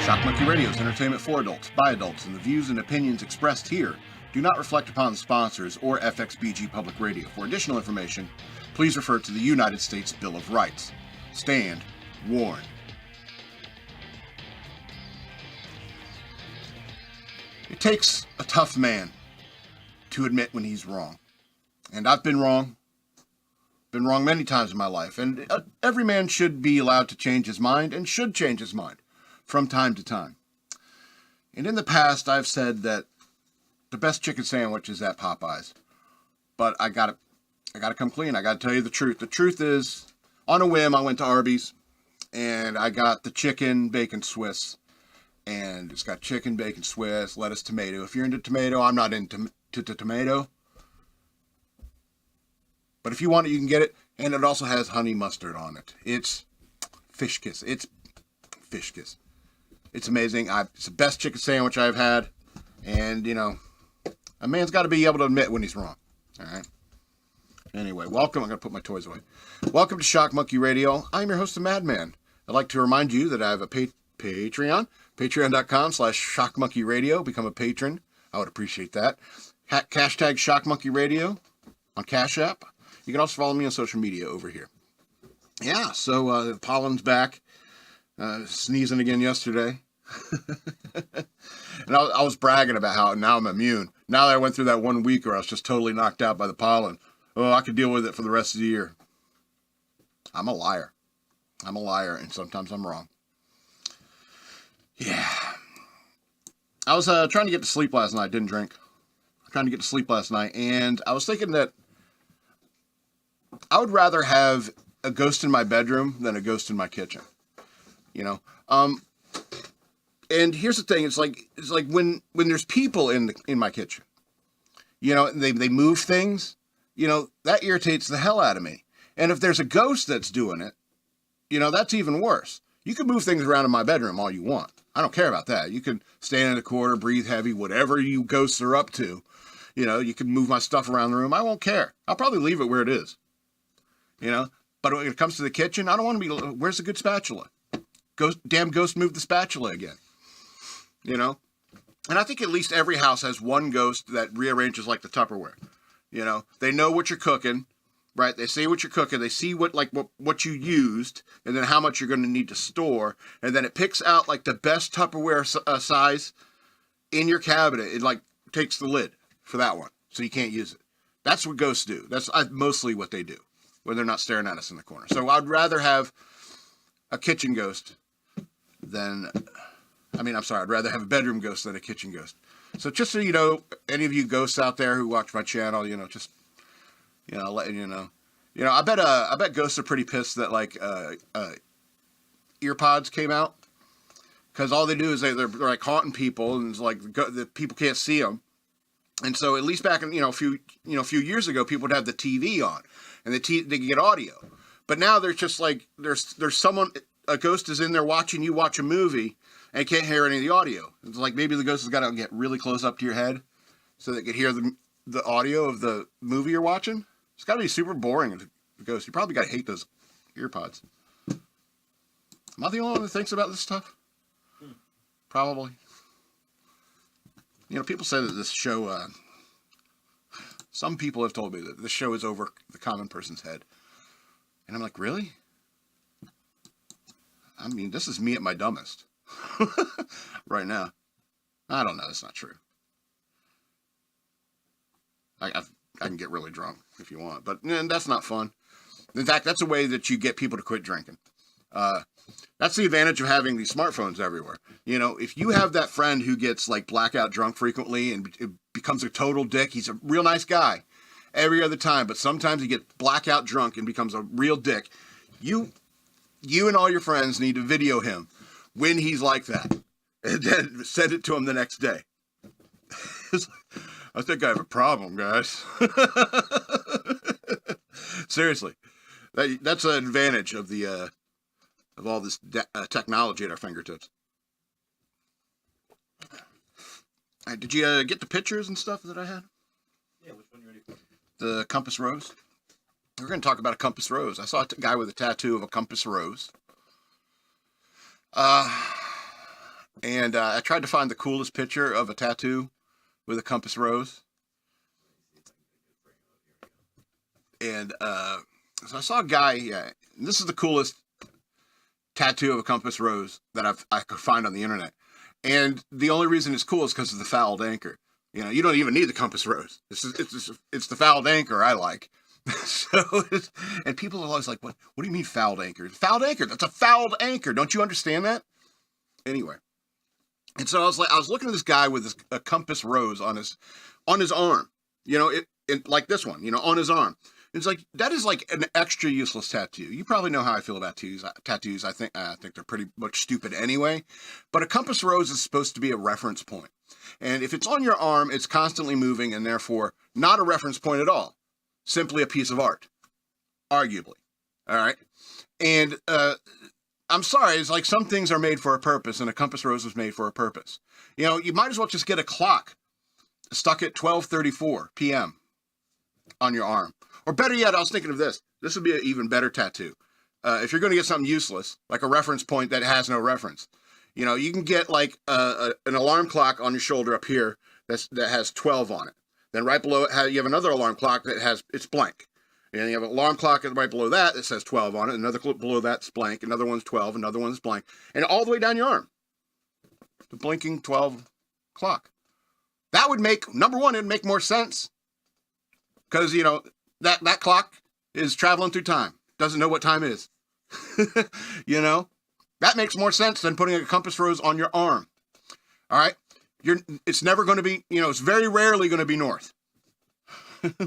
Shock Monkey Radio is entertainment for adults, by adults, and the views and opinions expressed here do not reflect upon the sponsors or FXBG Public Radio. For additional information, please refer to the United States Bill of Rights. Stand warned. It takes a tough man to admit when he's wrong. And I've been wrong. Been wrong many times in my life. And every man should be allowed to change his mind and should change his mind from time to time. And in the past, I've said that the best chicken sandwich is at Popeyes. But I gotta come clean. I gotta tell you the truth. The truth is, on a whim, I went to Arby's and I got the chicken bacon Swiss. And it's got chicken, bacon, Swiss, lettuce, tomato. If you're into tomato, I'm not into tomato. But if you want it, you can get it. And it also has honey mustard on it. It's fish kiss. It's fish kiss. It's amazing. It's the best chicken sandwich I've had. And, you know, a man's got to be able to admit when he's wrong. All right? Anyway, welcome. I'm going to put my toys away. Welcome to Shock Monkey Radio. I'm your host, the Madman. I'd like to remind you that I have a Patreon. Patreon.com/shockmonkeyradio. Become a patron. I would appreciate that. Hashtag shockmonkeyradio on Cash App. You can also follow me on social media over here. Yeah, so Pollen's back. Sneezing again yesterday. And I was bragging about how now I'm immune. Now that I went through that 1 week where I was just totally knocked out by the pollen. Oh, I could deal with it for the rest of the year. I'm a liar. I'm a liar, and sometimes I'm wrong. Yeah. I was trying to get to sleep last night. Didn't drink. Trying to get to sleep last night. And I was thinking that I would rather have a ghost in my bedroom than a ghost in my kitchen. You know? And here's the thing. It's like when there's people in my kitchen, you know, they move things, you know, that irritates the hell out of me. And if there's a ghost that's doing it, you know, that's even worse. You can move things around in my bedroom all you want. I don't care about that. You can stand in the corner, breathe heavy, whatever you ghosts are up to. You know, you can move my stuff around the room. I won't care. I'll probably leave it where it is. You know, but when it comes to the kitchen, I don't want to be, where's the good spatula? Damn ghost moved the spatula again. You know? And I think at least every house has one ghost that rearranges like the Tupperware. You know, they know what you're cooking. Right, they see what you're cooking, they see what you used, and then how much you're going to need to store, and then it picks out like the best Tupperware size in your cabinet. It like takes the lid for that one, so you can't use it. That's what ghosts do. That's mostly what they do when they're not staring at us in the corner. So I'd rather have a kitchen ghost than, I'd rather have a bedroom ghost than a kitchen ghost. So just so you know, any of you ghosts out there who watch my channel, you know, just, you know, letting you know. You know, I bet ghosts are pretty pissed that like earpods came out, because all they do is they're like haunting people, and it's like the people can't see them. And so at least back in a few years ago, people would have the TV on, and they could get audio. But now there's just like there's someone, a ghost is in there watching you watch a movie and can't hear any of the audio. It's like maybe the ghost has got to get really close up to your head so they could hear the audio of the movie you're watching. It's got to be super boring if it goes. You probably got to hate those earpods. Am I the only one that thinks about this stuff? Probably. You know, people say that this show, some people have told me that this show is over the common person's head. And I'm like, really? I mean, this is me at my dumbest. Right now. I don't know. That's not true. I can get really drunk if you want, but that's not fun. In fact, that's a way that you get people to quit drinking. That's the advantage of having these smartphones everywhere. You know, if you have that friend who gets like blackout drunk frequently and it becomes a total dick, he's a real nice guy every other time, but sometimes he gets blackout drunk and becomes a real dick. You and all your friends need to video him when he's like that and then send it to him the next day. I think I have a problem, guys. Seriously, that's an advantage of the of all this technology at our fingertips. Did you get the pictures and stuff that I had? Yeah, which one you ready for? The compass rose. We're going to talk about a compass rose. I saw a guy with a tattoo of a compass rose. And I tried to find the coolest picture of a tattoo with a compass rose. And so I saw a guy. Yeah, this is the coolest tattoo of a compass rose that I could find on the internet. And the only reason it's cool is because of the fouled anchor. You know, you don't even need the compass rose. It's the fouled anchor I like. So, and people are always like, what do you mean fouled anchor? Fouled anchor, that's a fouled anchor. Don't you understand that? Anyway. And so I was looking at this guy with a compass rose on his arm, you know, it like this one, you know, on his arm. It's like, that is like an extra useless tattoo. You probably know how I feel about tattoos. I think they're pretty much stupid anyway, but a compass rose is supposed to be a reference point. And if it's on your arm, it's constantly moving and therefore not a reference point at all. Simply a piece of art, arguably. All right. And, I'm sorry, it's like some things are made for a purpose, and a compass rose was made for a purpose. You know, you might as well just get a clock stuck at 12:34 p.m. on your arm. Or better yet, I was thinking of this. This would be an even better tattoo. If you're going to get something useless, like a reference point that has no reference, you know, you can get like an alarm clock on your shoulder up here that has 12 on it. Then right below it, you have another alarm clock that it's blank. And you have an alarm clock right below that says 12 on it. Another clip below that's blank. Another one's 12. Another one's blank. And all the way down your arm. The blinking 12 clock. That would make, number one, it'd make more sense. Because, you know, that clock is traveling through time. Doesn't know what time is. You know? That makes more sense than putting a compass rose on your arm. All right? It's never going to be, you know, it's very rarely going to be north.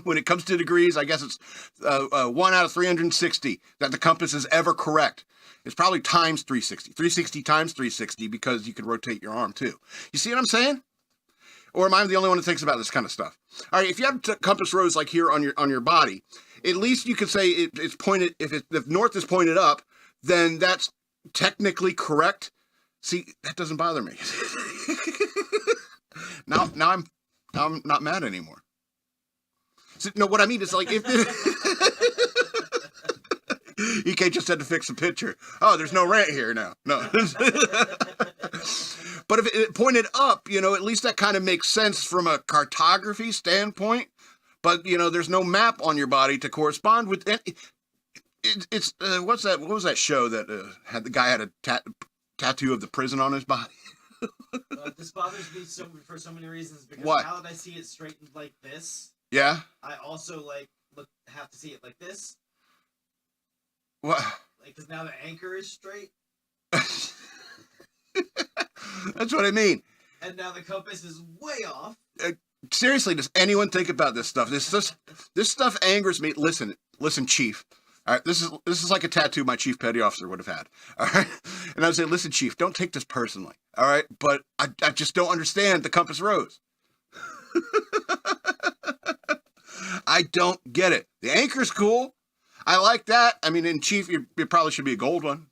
When it comes to degrees, I guess it's 1 out of 360 that the compass is ever correct. It's probably times 360. 360 times 360 because you could rotate your arm too. You see what I'm saying? Or am I the only one that thinks about this kind of stuff? All right, if you have a compass rose like here on your body, at least you could say it's pointed. If north is pointed up, then that's technically correct. See, that doesn't bother me. now I'm not mad anymore. So, no, what I mean is like if EK just had to fix the picture. Oh, there's no rant here now. No. But if it pointed up, you know, at least that kind of makes sense from a cartography standpoint. But, you know, there's no map on your body to correspond with it. It's what's that? What was that show that had the guy had a tattoo of the prison on his body? This bothers me for so many reasons because now that I see it straightened like this. Yeah. I also have to see it like this. What? Like, because now the anchor is straight. That's what I mean. And now the compass is way off. Seriously, does anyone think about this stuff? This stuff angers me. Listen, Chief. All right, this is like a tattoo my chief petty officer would have had. All right, and I would say, listen, Chief, don't take this personally. All right, but I just don't understand the compass rose. I don't get it. The anchor's cool. I like that. I mean, in Chief, it probably should be a gold one.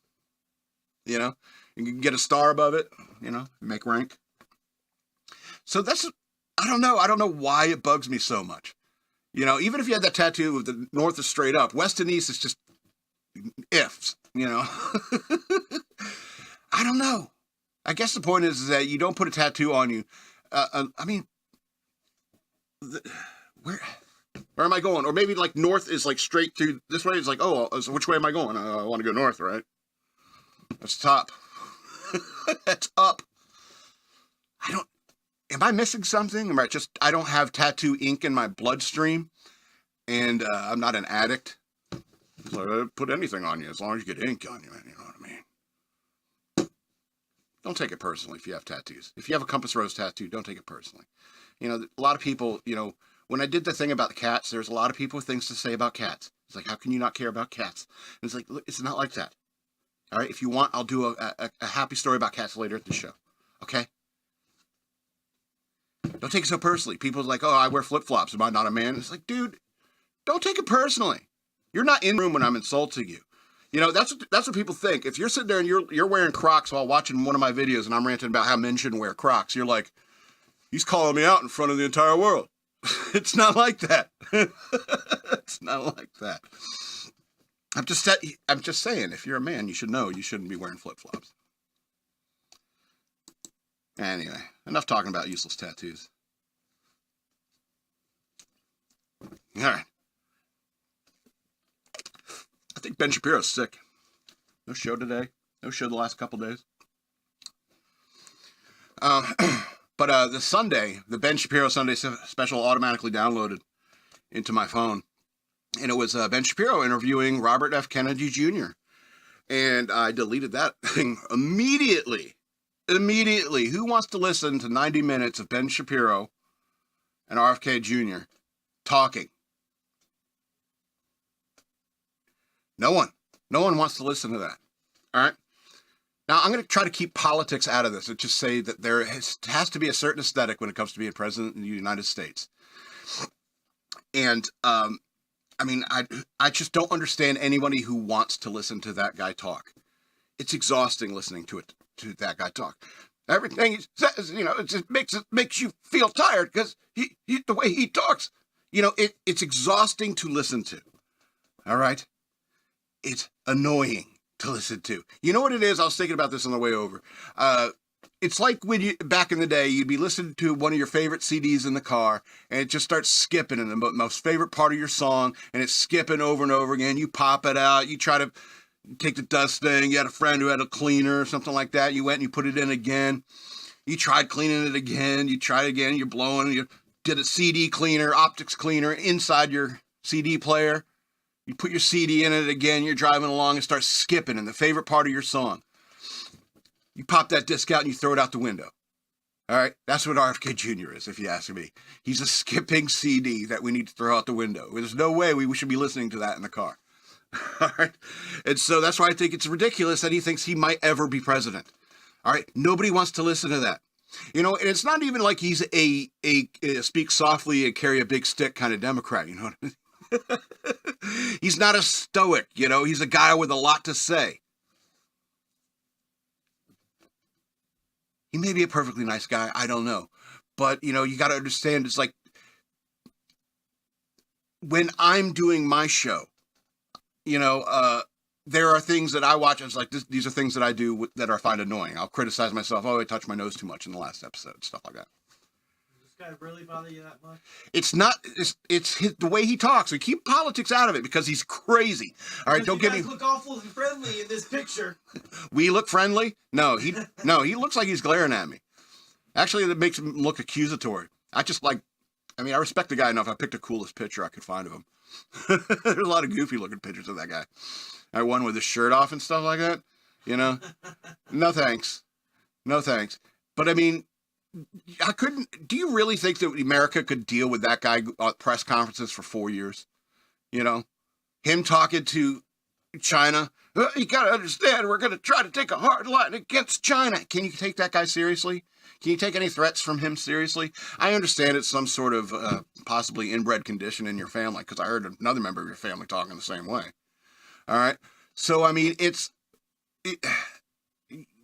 You know, you can get a star above it. You know, make rank. So I don't know. I don't know why it bugs me so much. You know, even if you had that tattoo of the north is straight up, west and east is just ifs. You know, I don't know. I guess the point is that you don't put a tattoo on you. I mean, where am I going? Or maybe like north is like straight through this way. It's like, oh, so which way am I going? I want to go north, right? That's top. That's up. Am I missing something? I don't have tattoo ink in my bloodstream, and I'm not an addict. So I put anything on you as long as you get ink on you, man. You know what I mean? Don't take it personally if you have tattoos. If you have a compass rose tattoo, don't take it personally. You know, a lot of people, you know, when I did the thing about the cats, there's a lot of people with things to say about cats. It's like, how can you not care about cats? And it's like, look, it's not like that. All right, if you want, I'll do a happy story about cats later at the show. Okay? Don't take it so personally. People are like, oh, I wear flip-flops. Am I not a man? It's like, dude, don't take it personally. You're not in the room when I'm insulting you. You know, that's what people think. If you're sitting there and you're wearing Crocs while watching one of my videos and I'm ranting about how men shouldn't wear Crocs, you're like, he's calling me out in front of the entire world. It's not like that. It's not like that. I'm just saying, if you're a man, you should know you shouldn't be wearing flip-flops. Anyway, enough talking about useless tattoos. All right. I think Ben Shapiro's sick. No show today. No show the last couple days. But the Sunday, the Ben Shapiro Sunday special automatically downloaded into my phone. And it was Ben Shapiro interviewing Robert F. Kennedy Jr. And I deleted that thing immediately. Immediately. Who wants to listen to 90 minutes of Ben Shapiro and RFK Jr. talking? No one. No one wants to listen to that. All right? Now, I'm going to try to keep politics out of this and just say that there has to be a certain aesthetic when it comes to being president in the United States. And, I mean, I just don't understand anybody who wants to listen to that guy talk. It's exhausting listening to that guy talk. Everything he says, you know, it just makes you feel tired because the way he talks, you know, it's exhausting to listen to. All right? It's annoying to listen to. You know what it is? I was thinking about this on the way over. It's like when back in the day, you'd be listening to one of your favorite CDs in the car, and it just starts skipping in the most favorite part of your song, and it's skipping over and over again. You pop it out. You try to take the dust thing. You had a friend who had a cleaner or something like that. You went and you put it in again. You tried cleaning it again. You tried again. You're blowing. You did a CD cleaner, optics cleaner inside your CD player. You put your CD in it again, you're driving along and start skipping in the favorite part of your song. You pop that disc out and you throw it out the window. All right? That's what RFK Jr. is, if you ask me. He's a skipping CD that we need to throw out the window. There's no way we should be listening to that in the car. All right? And so that's why I think it's ridiculous that he thinks he might ever be president. All right? Nobody wants to listen to that. You know, and it's not even like he's a speak softly and carry a big stick kind of Democrat, you know what I mean? He's not a stoic, you know, he's a guy with a lot to say. He may be a perfectly nice guy, I don't know. But, you know, you got to understand, it's like when I'm doing my show, you know, there are things that I watch, and it's like, these are things that I do that I find annoying. I'll criticize myself, oh, I touched my nose too much in the last episode, stuff like that. Guy really bother you that much? It's not. It's the way he talks. We keep politics out of it because he's crazy. All right, don't get me. Look awful and friendly in this picture. We look friendly? No, he looks like he's glaring at me. Actually, that makes him look accusatory. I respect the guy enough. I picked the coolest picture I could find of him. There's a lot of goofy looking pictures of that guy. I one with his shirt off and stuff like that. You know, no thanks, no thanks. But I mean. Do you really think that America could deal with that guy at press conferences for 4 years? You know, him talking to China. You got to understand, we're going to try to take a hard line against China. Can you take that guy seriously? Can you take any threats from him seriously? I understand it's some sort of possibly inbred condition in your family, because I heard another member of your family talking the same way. All right. So, I mean,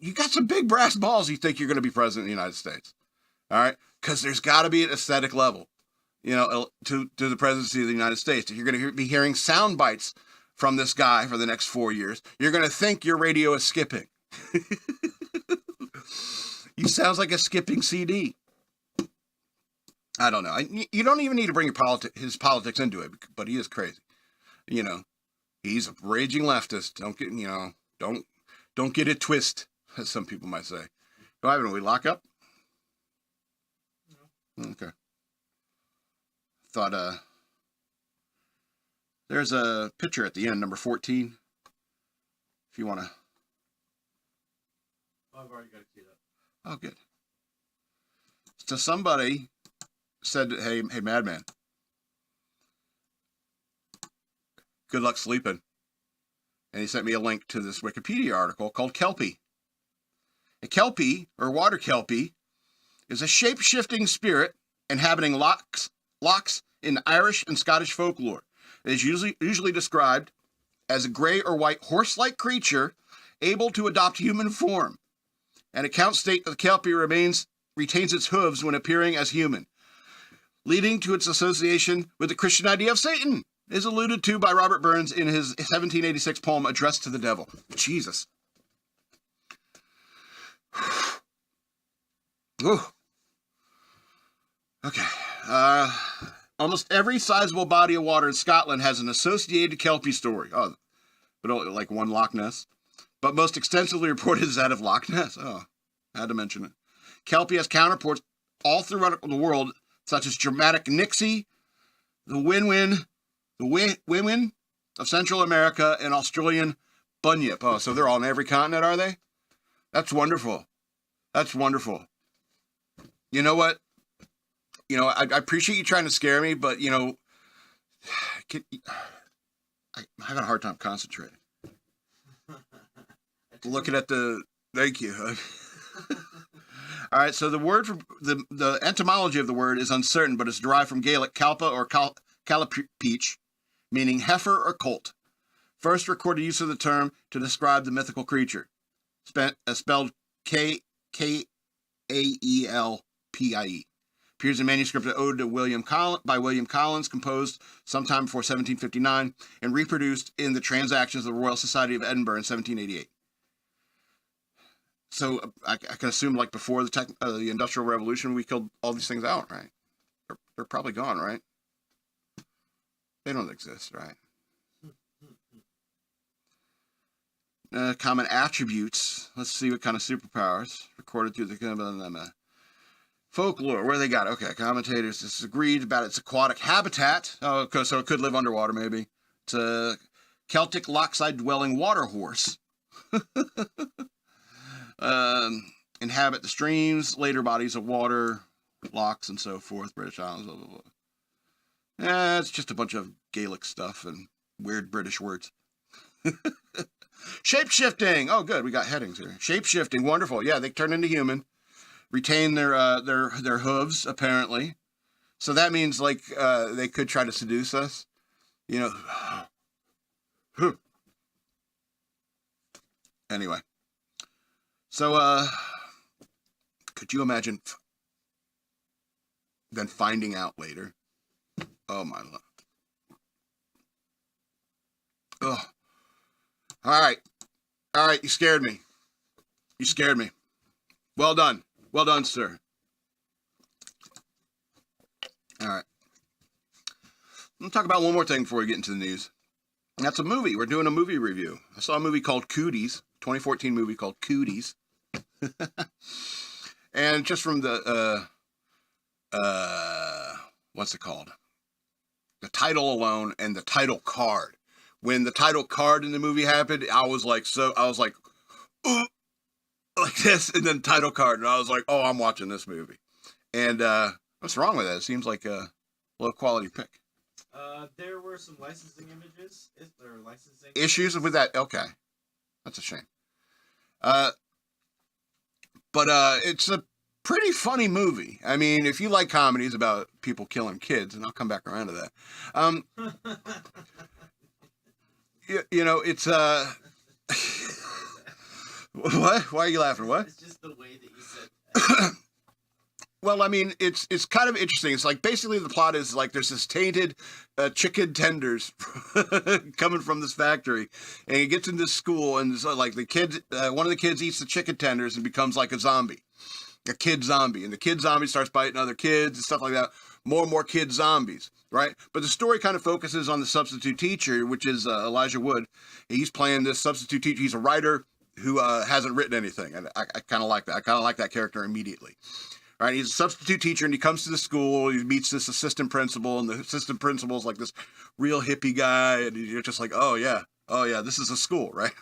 you got some big brass balls you think you're going to be president of the United States. All right? Because there's got to be an aesthetic level, you know, to the presidency of the United States. If you're going to be hearing sound bites from this guy for the next 4 years, you're going to think your radio is skipping. He sounds like a skipping CD. I don't know. You don't even need to bring his politics into it, but he is crazy. You know, he's a raging leftist. Don't get it twist, as some people might say. Go ahead, we lock up? No. Okay. Thought, there's a picture at the end, number 14. If you want to. I've already got to see that. Oh, good. So somebody said, hey, madman, good luck sleeping. And he sent me a link to this Wikipedia article called Kelpie. A Kelpie, or water Kelpie, is a shape-shifting spirit inhabiting lochs in Irish and Scottish folklore. It is usually described as a gray or white horse-like creature able to adopt human form. And accounts state that the Kelpie retains its hooves when appearing as human, leading to its association with the Christian idea of Satan, is alluded to by Robert Burns in his 1786 poem Address to the Devil. Jesus. Ooh. Okay. Almost every sizable body of water in Scotland has an associated Kelpie story. Oh, but like one Loch Ness. But most extensively reported is that of Loch Ness. Oh, I had to mention it. Kelpie has counterparts all throughout the world, such as dramatic Nixie, the Win-Win of Central America, and Australian Bunyip. Oh, so they're all on every continent, are they? That's wonderful. That's wonderful. You know what? You know, I appreciate you trying to scare me, but, you know, I'm having a hard time concentrating. Looking at the... Thank you. All right, so the word for the etymology of the word is uncertain, but it's derived from Gaelic kalpa or calapeach, meaning heifer or colt. First recorded use of the term to describe the mythical creature, spelled Kaelpie. Appears in manuscript of Ode to William Collins, composed sometime before 1759, and reproduced in the Transactions of the Royal Society of Edinburgh in 1788. So I can assume, like before the Industrial Revolution, we killed all these things out, right? They're probably gone, right? They don't exist, right? Common attributes. Let's see what kind of superpowers recorded through the folklore. Where they got it? Okay, commentators disagreed about its aquatic habitat. Oh, okay, so it could live underwater, maybe. It's a Celtic lochside dwelling water horse. Inhabit the streams, later bodies of water, lochs, and so forth. British Islands, blah, blah, blah. It's just a bunch of Gaelic stuff and weird British words. Shape-shifting. Oh, good. We got headings here. Shape-shifting. Wonderful. Yeah, they turn into human. Retain their hooves, apparently. So that means, like, they could try to seduce us. You know. Anyway. So, could you imagine then finding out later? Oh, my lord. Oh. All right, you scared me. You scared me. Well done. Well done, sir. All right. I'm going to talk about one more thing before we get into the news. And that's a movie. We're doing a movie review. I saw a movie called Cooties, 2014 movie called Cooties. And just from the, what's it called? The title alone and the title card. When the title card in the movie happened, I was like, ooh, like this, and then title card, and I was like, oh, I'm watching this movie. And what's wrong with that? It seems like a low quality pick. There were some licensing images, or licensing issues with that. Okay, that's a shame. But it's a pretty funny movie. I mean, if you like comedies about people killing kids, and I'll come back around to that. You know, it's what? Why are you laughing? What? It's just the way that you said that. Well, I mean, it's kind of interesting. It's like basically the plot is like there's this tainted chicken tenders coming from this factory, and he gets into school, and so like the kid, one of the kids eats the chicken tenders and becomes like a zombie, a kid zombie, and the kid zombie starts biting other kids and stuff like that. More and more kid zombies, right? But the story kind of focuses on the substitute teacher, which is Elijah Wood. He's playing this substitute teacher. He's a writer who hasn't written anything, and I kind of like that. I kind of like that character immediately. All right, he's a substitute teacher, and he comes to the school. He meets this assistant principal, and the assistant principal is like this real hippie guy, and you're just like, oh yeah, this is a school, right?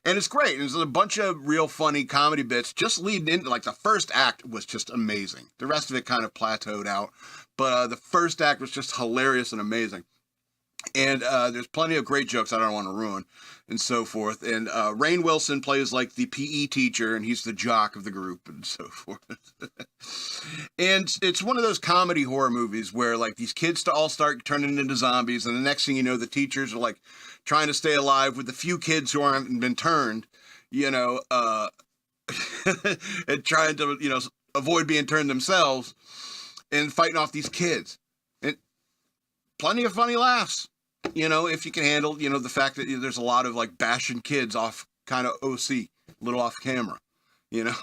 And it's great. There's a bunch of real funny comedy bits just leading into, like, the first act was just amazing. The rest of it kind of plateaued out, but the first act was just hilarious and amazing. And there's plenty of great jokes I don't want to ruin and so forth. And Rainn Wilson plays like the PE teacher, and he's the jock of the group and so forth. And it's one of those comedy horror movies where like these kids all start turning into zombies, and the next thing you know, the teachers are like trying to stay alive with the few kids who haven't been turned, you know, and trying to, you know, avoid being turned themselves and fighting off these kids. And plenty of funny laughs. You know, if you can handle, you know, the fact that there's a lot of like bashing kids off kind of OC, a little off camera, you know?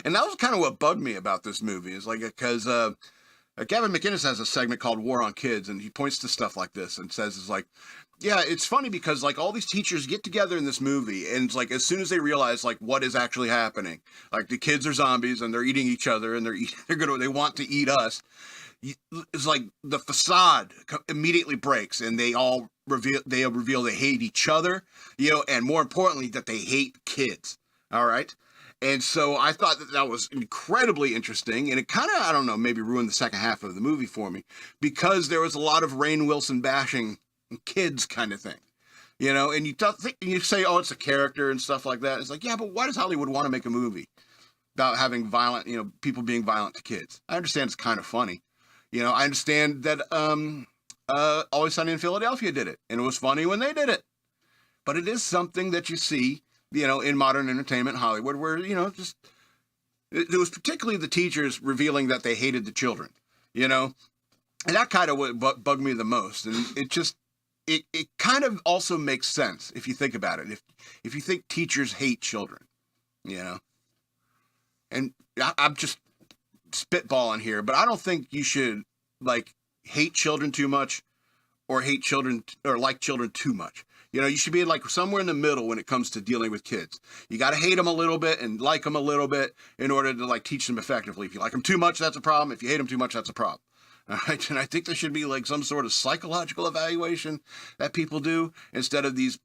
And that was kind of what bugged me about this movie, is like, because Gavin McInnes has a segment called War on Kids, and he points to stuff like this and says, it's like, yeah, it's funny because like all these teachers get together in this movie, and it's like as soon as they realize like what is actually happening, like the kids are zombies and they're eating each other and they want to eat us. It's like the facade immediately breaks, and they all reveal they hate each other, you know, and more importantly that they hate kids. All right. And so I thought that was incredibly interesting, and it kind of, I don't know, maybe ruined the second half of the movie for me, because there was a lot of Rainn Wilson bashing kids kind of thing, you know, and you say, oh, it's a character and stuff like that. It's like, yeah, but why does Hollywood want to make a movie about having violent, you know, people being violent to kids? I understand it's kind of funny. You know, I understand that Always Sunny in Philadelphia did it, and it was funny when they did it. But it is something that you see, you know, in modern entertainment Hollywood, where, you know, just it was particularly the teachers revealing that they hated the children, you know, and that kind of what bugged me the most. And it just, it kind of also makes sense if you think about it. If you think teachers hate children, you know, and I'm just spitballing here, but I don't think you should like hate children too much or hate children or like children too much. You know, you should be like somewhere in the middle when it comes to dealing with kids. You got to hate them a little bit and like them a little bit in order to like teach them effectively. If you like them too much, that's a problem. If you hate them too much, that's a problem. All right. And I think there should be like some sort of psychological evaluation that people do instead of these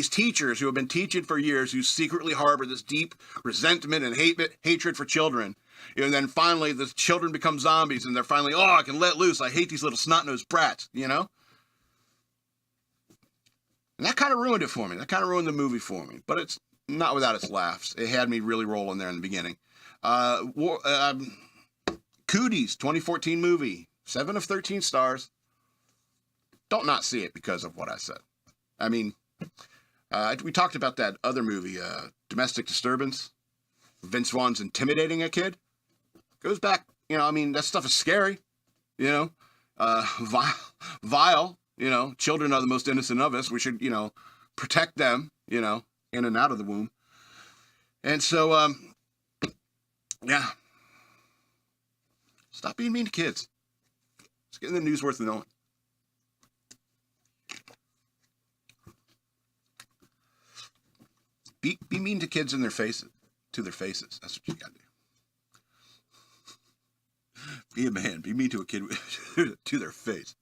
teachers who have been teaching for years, who secretly harbor this deep resentment and hatred for children. And then finally the children become zombies and they're finally, oh, I can let loose. I hate these little snot-nosed brats, you know? And that kind of ruined it for me. That kind of ruined the movie for me. But it's not without its laughs. It had me really rolling there in the beginning. Cooties, 2014 movie. 7 of 13 stars. Don't not see it because of what I said. I mean, we talked about that other movie, Domestic Disturbance. Vince Vaughn's intimidating a kid. Goes back, you know, I mean, that stuff is scary. You know, vile. You know, children are the most innocent of us. We should, you know, protect them, you know, in and out of the womb. And so, yeah. Stop being mean to kids. It's getting the news worth knowing. Be mean to kids in their faces, to their faces. That's what you gotta do. Be a man. Be mean to a kid to their face.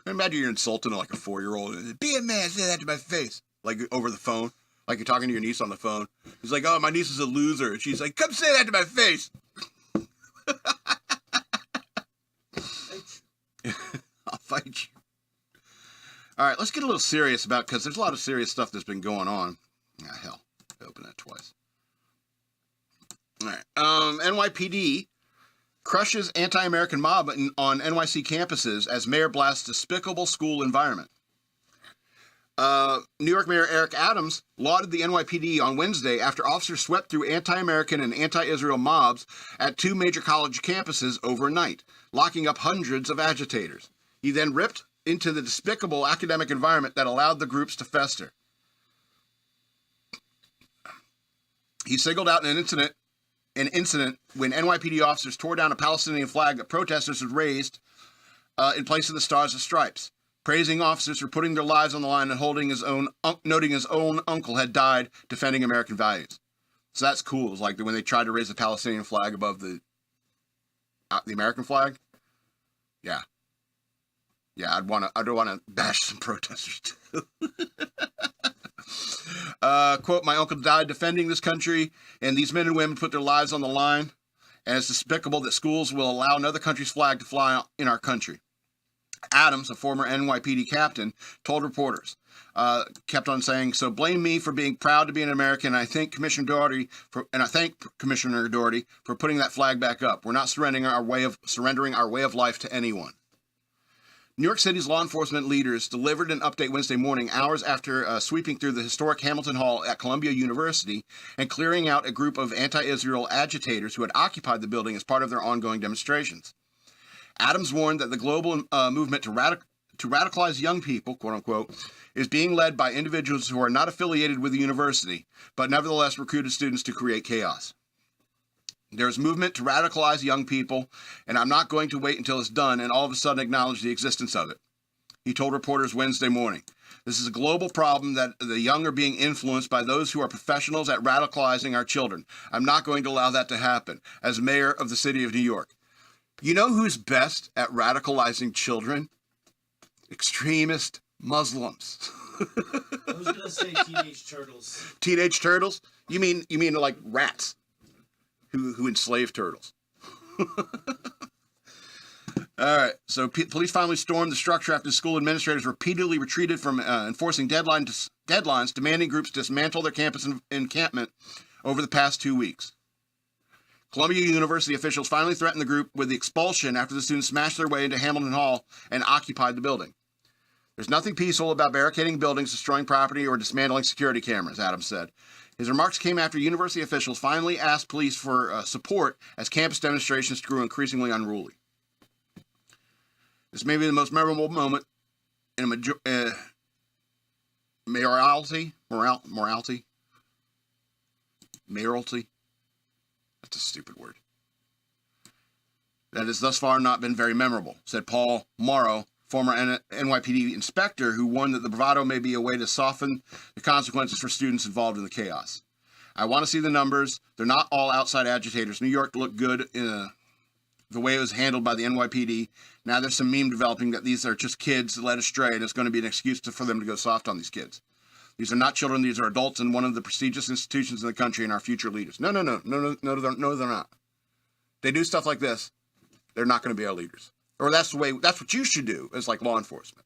Imagine you're insulting like a 4-year-old. Be a man, say that to my face. Like over the phone. Like you're talking to your niece on the phone. He's like, oh, my niece is a loser. And she's like, come say that to my face. I'll fight you. All right, let's get a little serious about, because there's a lot of serious stuff that's been going on. Ah, hell. I opened that twice. All right. NYPD crushes anti-American mob on NYC campuses as mayor blasts despicable school environment. New York Mayor Eric Adams lauded the NYPD on Wednesday after officers swept through anti-American and anti-Israel mobs at 2 major college campuses overnight, locking up hundreds of agitators. He then ripped into the despicable academic environment that allowed the groups to fester. He singled out an incident when NYPD officers tore down a Palestinian flag that protesters had raised in place of the Stars and Stripes, praising officers for putting their lives on the line and noting his own uncle had died defending American values. So that's cool. It was like when they tried to raise the Palestinian flag above the American flag. Yeah. Yeah, I'd want to bash some protesters too. Quote, my uncle died defending this country, and these men and women put their lives on the line, and it's despicable that schools will allow another country's flag to fly in our country. Adams, a former NYPD captain, told reporters, kept on saying, so blame me for being proud to be an American, and I thank Commissioner Doherty for putting that flag back up. We're not surrendering our way of life to anyone. New York City's law enforcement leaders delivered an update Wednesday morning, hours after sweeping through the historic Hamilton Hall at Columbia University and clearing out a group of anti-Israel agitators who had occupied the building as part of their ongoing demonstrations. Adams warned that the global movement to radicalize young people, quote unquote, is being led by individuals who are not affiliated with the university, but nevertheless recruited students to create chaos. There's movement to radicalize young people, and I'm not going to wait until it's done and all of a sudden acknowledge the existence of it, he told reporters Wednesday morning. This is a global problem that the young are being influenced by those who are professionals at radicalizing our children. I'm not going to allow that to happen, as mayor of the city of New York. You know who's best at radicalizing children? Extremist Muslims. I was going to say teenage turtles. Teenage turtles? You mean like rats who enslave turtles? All right, so police finally stormed the structure after school administrators repeatedly retreated from enforcing deadlines, demanding groups dismantle their campus encampment over the past 2 weeks. Columbia University officials finally threatened the group with the expulsion after the students smashed their way into Hamilton Hall and occupied the building. There's nothing peaceful about barricading buildings, destroying property, or dismantling security cameras, Adams said. His remarks came after university officials finally asked police for support as campus demonstrations grew increasingly unruly. This may be the most memorable moment in mayoralty. That's a stupid word. That has thus far not been very memorable, said Paul Morrow, former NYPD inspector, who warned that the bravado may be a way to soften the consequences for students involved in the chaos. I want to see the numbers. They're not all outside agitators. New York looked good in the way it was handled by the NYPD. Now there's some meme developing that these are just kids led astray, and it's going to be an excuse for them to go soft on these kids. These are not children. These are adults in one of the prestigious institutions in the country and our future leaders. No, they're not. They do stuff like this. They're not going to be our leaders. Or that's what you should do as like law enforcement.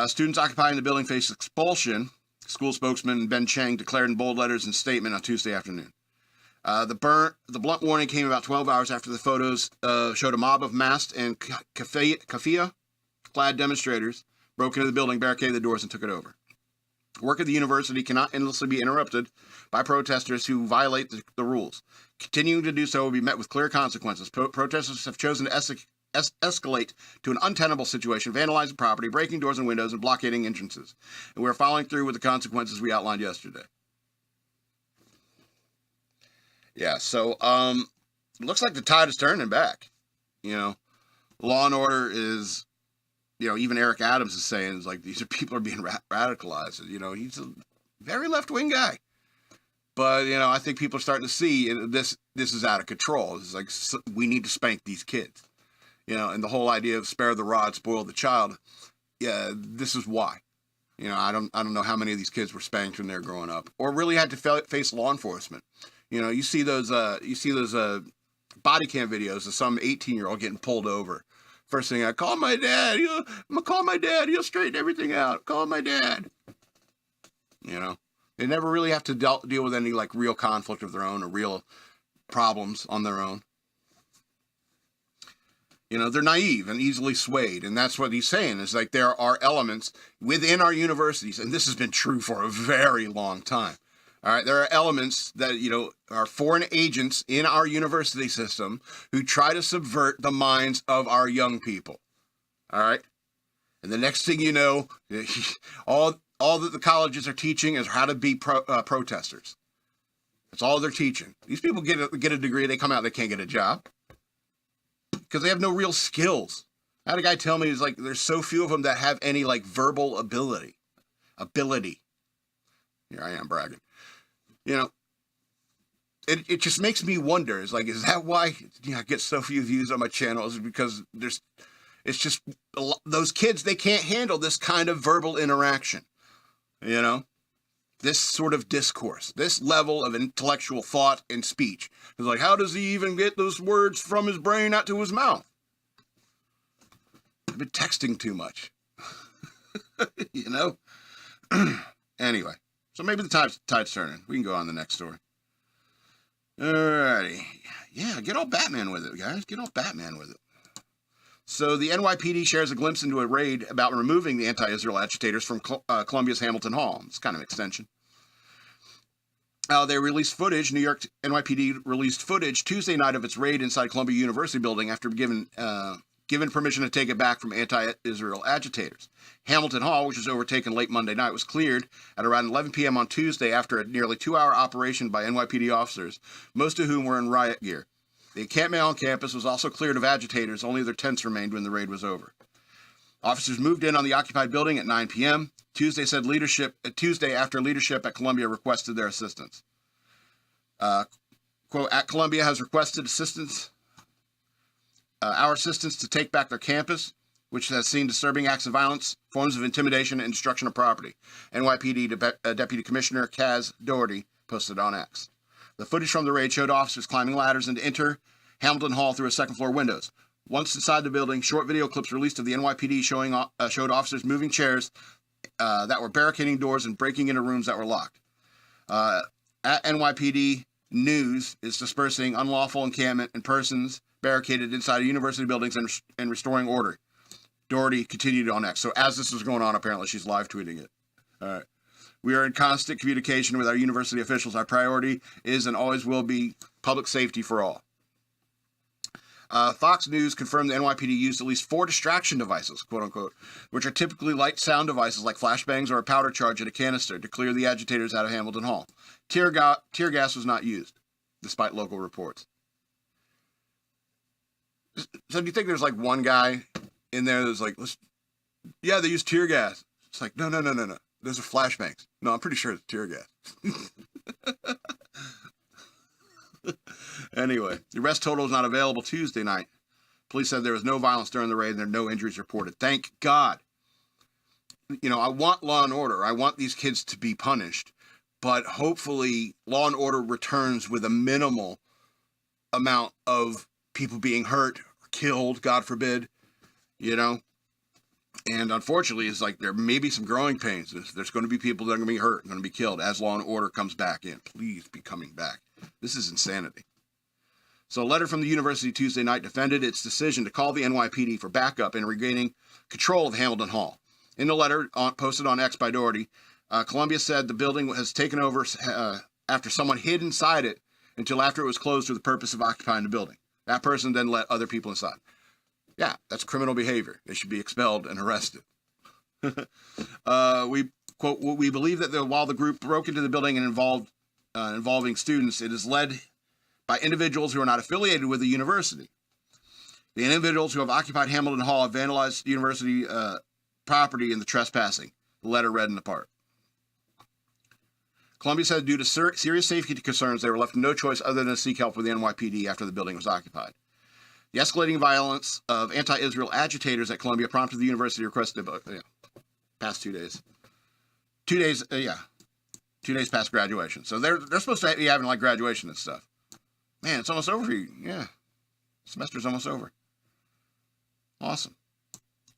Students occupying the building faced expulsion. School spokesman Ben Chang declared in bold letters in a statement on Tuesday afternoon. The blunt warning came about 12 hours after the photos showed a mob of masked and keffiyeh-clad demonstrators broke into the building, barricaded the doors, and took it over. Work at the university cannot endlessly be interrupted by protesters who violate the rules. Continuing to do so will be met with clear consequences. Protesters have chosen to escalate to an untenable situation, vandalizing property, breaking doors and windows, and blockading entrances. And we're following through with the consequences we outlined yesterday. Yeah, so it looks like the tide is turning back. Law and order is, even Eric Adams is saying, is like, these are people are being radicalized. He's a very left-wing guy. But, I think people are starting to see this is out of control. It's like, we need to spank these kids. And the whole idea of spare the rod, spoil the child. Yeah, this is why. I don't know how many of these kids were spanked when they were growing up, or really had to face law enforcement. You see those body cam videos of some 18-year-old getting pulled over. First thing, I call my dad. I'm gonna call my dad. He'll straighten everything out. Call my dad. They never really have to deal with any like real conflict of their own or real problems on their own. They're naive and easily swayed, and that's what he's saying. Is like there are elements within our universities, and this has been true for a very long time. All right, there are elements that, are foreign agents in our university system who try to subvert the minds of our young people. All right? And the next thing you know, all that the colleges are teaching is how to be protesters. That's all they're teaching. These people get a degree, they come out, they can't get a job because they have no real skills. I had a guy tell me, he's like, there's so few of them that have any like verbal ability. Here I am bragging. It just makes me wonder. It's like, is that why I get so few views on my channel? Is it because it's just those kids, they can't handle this kind of verbal interaction. This sort of discourse, this level of intellectual thought and speech. It's like, how does he even get those words from his brain out to his mouth? I've been texting too much. Anyway. So maybe the tide's turning. We can go on to the next story. Alrighty. Yeah, get all Batman with it, guys. Get all Batman with it. So the NYPD shares a glimpse into a raid about removing the anti-Israel agitators from Columbia's Hamilton Hall. It's kind of an extension. They released footage. New York NYPD released footage Tuesday night of its raid inside Columbia University building after given permission to take it back from anti-Israel agitators. Hamilton Hall, which was overtaken late Monday night, was cleared at around 11 p.m. on Tuesday after a nearly 2-hour operation by NYPD officers, most of whom were in riot gear. The encampment on campus was also cleared of agitators. Only their tents remained when the raid was over. Officers moved in on the occupied building at 9 p.m. Tuesday after leadership at Columbia requested their assistance. Quote, at Columbia has requested our assistance to take back their campus, which has seen disturbing acts of violence, forms of intimidation, and destruction of property. NYPD Deputy Commissioner Kaz Doherty posted on X. The footage from the raid showed officers climbing ladders and enter Hamilton Hall through second-floor windows. Once inside the building, short video clips released of the NYPD showed officers moving chairs that were barricading doors and breaking into rooms that were locked. At NYPD, news is dispersing unlawful encampment and persons barricaded inside university buildings and restoring order. Doherty continued on X. So as this was going on, apparently she's live tweeting it. All right. We are in constant communication with our university officials. Our priority is and always will be public safety for all. Fox News confirmed the NYPD used at least 4 distraction devices, quote unquote, which are typically light sound devices like flashbangs or a powder charge in a canister to clear the agitators out of Hamilton Hall. Tear gas was not used, despite local reports. So do you think there's like one guy in there that's like, yeah, they use tear gas? It's like, no. Those are flashbangs. No, I'm pretty sure it's tear gas. Anyway, the arrest total is not available Tuesday night. Police said there was no violence during the raid and there are no injuries reported. Thank God. You know, I want law and order. I want these kids to be punished. But hopefully law and order returns with a minimal amount of people being hurt or killed, God forbid, you know. And unfortunately, it's like there may be some growing pains. There's going to be people that are going to be hurt and going to be killed as law and order comes back in. Please be coming back. This is insanity. So a letter from the university Tuesday night defended its decision to call the NYPD for backup and regaining control of Hamilton Hall. In the letter posted on X by Doherty, Columbia said the building has taken over after someone hid inside it until after it was closed for the purpose of occupying the building. That person then let other people inside. Yeah, that's criminal behavior. They should be expelled and arrested. We believe that while the group broke into the building and involving students, it is led by individuals who are not affiliated with the university. The individuals who have occupied Hamilton Hall have vandalized university property in the trespassing. The letter read in the part. Columbia said due to serious safety concerns, they were left no choice other than to seek help with the NYPD after the building was occupied. The escalating violence of anti-Israel agitators at Columbia prompted the university to request past 2 days. 2 days, 2 days past graduation. So they're supposed to be having like graduation and stuff. Man, it's almost over for you. Yeah. Semester's almost over. Awesome.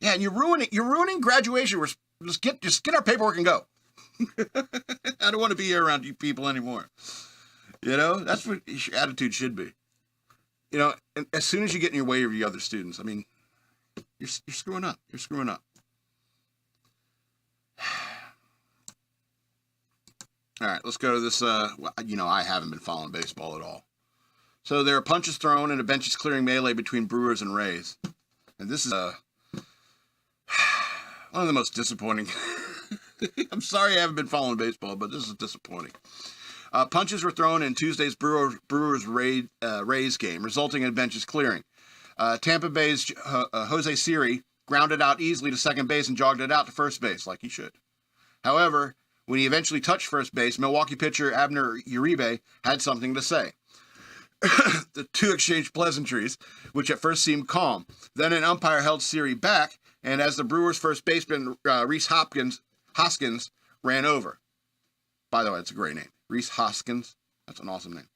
Yeah, and you're ruining graduation. Just get our paperwork and go. I don't want to be here around you people anymore. You know, that's what your attitude should be. You know, and as soon as you get in your way of the other students, I mean, you're screwing up. You're screwing up. All right, let's go to this. I haven't been following baseball at all. So there are punches thrown and a benches clearing melee between Brewers and Rays. And this is one of the most disappointing. I'm sorry I haven't been following baseball, but this is disappointing. Punches were thrown in Tuesday's Brewers Rays game, resulting in benches clearing. Tampa Bay's Jose Siri grounded out easily to second base and jogged it out to first base, like he should. However, when he eventually touched first base, Milwaukee pitcher Abner Uribe had something to say. The two exchanged pleasantries, which at first seemed calm. Then an umpire held Siri back, and as the Brewers' first baseman Rhys Hoskins ran over. By the way, it's a great name. Rhys Hoskins. That's an awesome name.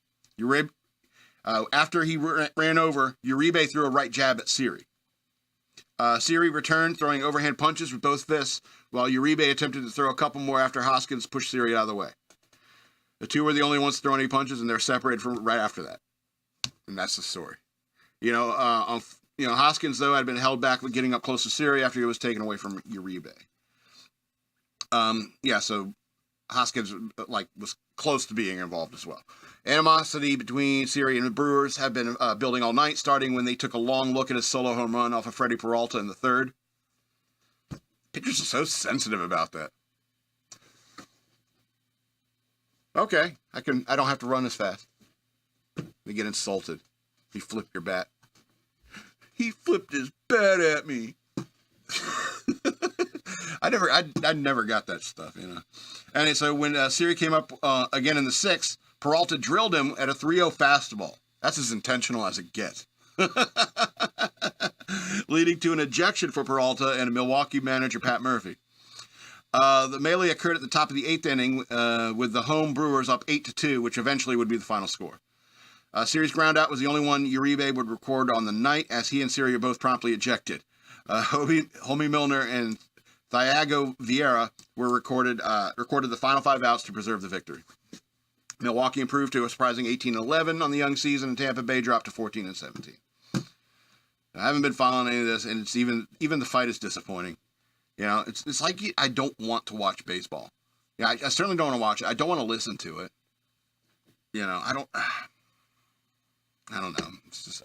After he ran over, Uribe threw a right jab at Siri. Siri returned, throwing overhand punches with both fists, while Uribe attempted to throw a couple more after Hoskins pushed Siri out of the way. The two were the only ones throwing any punches, and they're separated from right after that. And that's the story. Hoskins, though, had been held back with getting up close to Siri after he was taken away from Uribe. So Hoskins was close to being involved as well. Animosity between Siri and the Brewers have been building all night, starting when they took a long look at his solo home run off of Freddie Peralta in the third. Pitchers are so sensitive about that. Okay, I don't have to run as fast. They get insulted. You flip your bat. He flipped his bat at me. I never got that stuff, you know. And so when Siri came up again in the sixth, Peralta drilled him at a 3-0 fastball. That's as intentional as it gets. Leading to an ejection for Peralta and Milwaukee manager Pat Murphy. The melee occurred at the top of the eighth inning with the home Brewers up 8-2, which eventually would be the final score. Siri's ground out was the only one Uribe would record on the night, as he and Siri are both promptly ejected. Homie Milner and Thiago Vieira were recorded the final 5 outs to preserve the victory. Milwaukee improved to a surprising 18-11 on the young season, and Tampa Bay dropped to 14-17. I haven't been following any of this, and it's even the fight is disappointing. You know, it's like I don't want to watch baseball. Yeah, I certainly don't want to watch it. I don't want to listen to it. You know, I don't know. It's just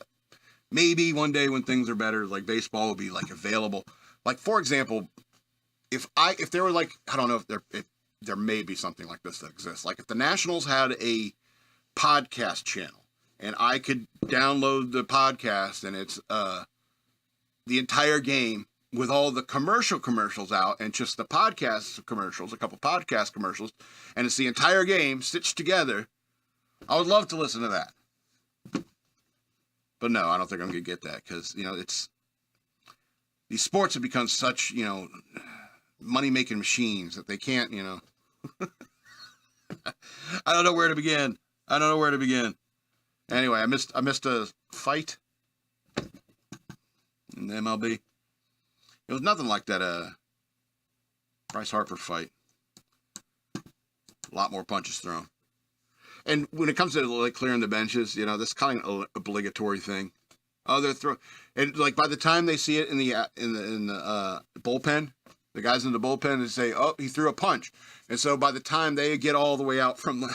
maybe one day when things are better, like baseball will be like available. Like for example, if there were like, I don't know if there may be something like this that exists. Like if the Nationals had a podcast channel and I could download the podcast and it's the entire game with all the commercials out and just the podcast commercials, a couple podcast commercials, and it's the entire game stitched together, I would love to listen to that. But no, I don't think I'm going to get that because, you know, these sports have become such, you know, money-making machines that they can't, you know. I don't know where to begin. Anyway, I missed a fight in the MLB. It was nothing like that Bryce Harper fight. A lot more punches thrown. And when it comes to like clearing the benches, you know, this kind of obligatory thing. Oh, they're throwing, and like by the time they see it in the bullpen, the guys in the bullpen they say, "Oh, he threw a punch," and so by the time they get all the way out from the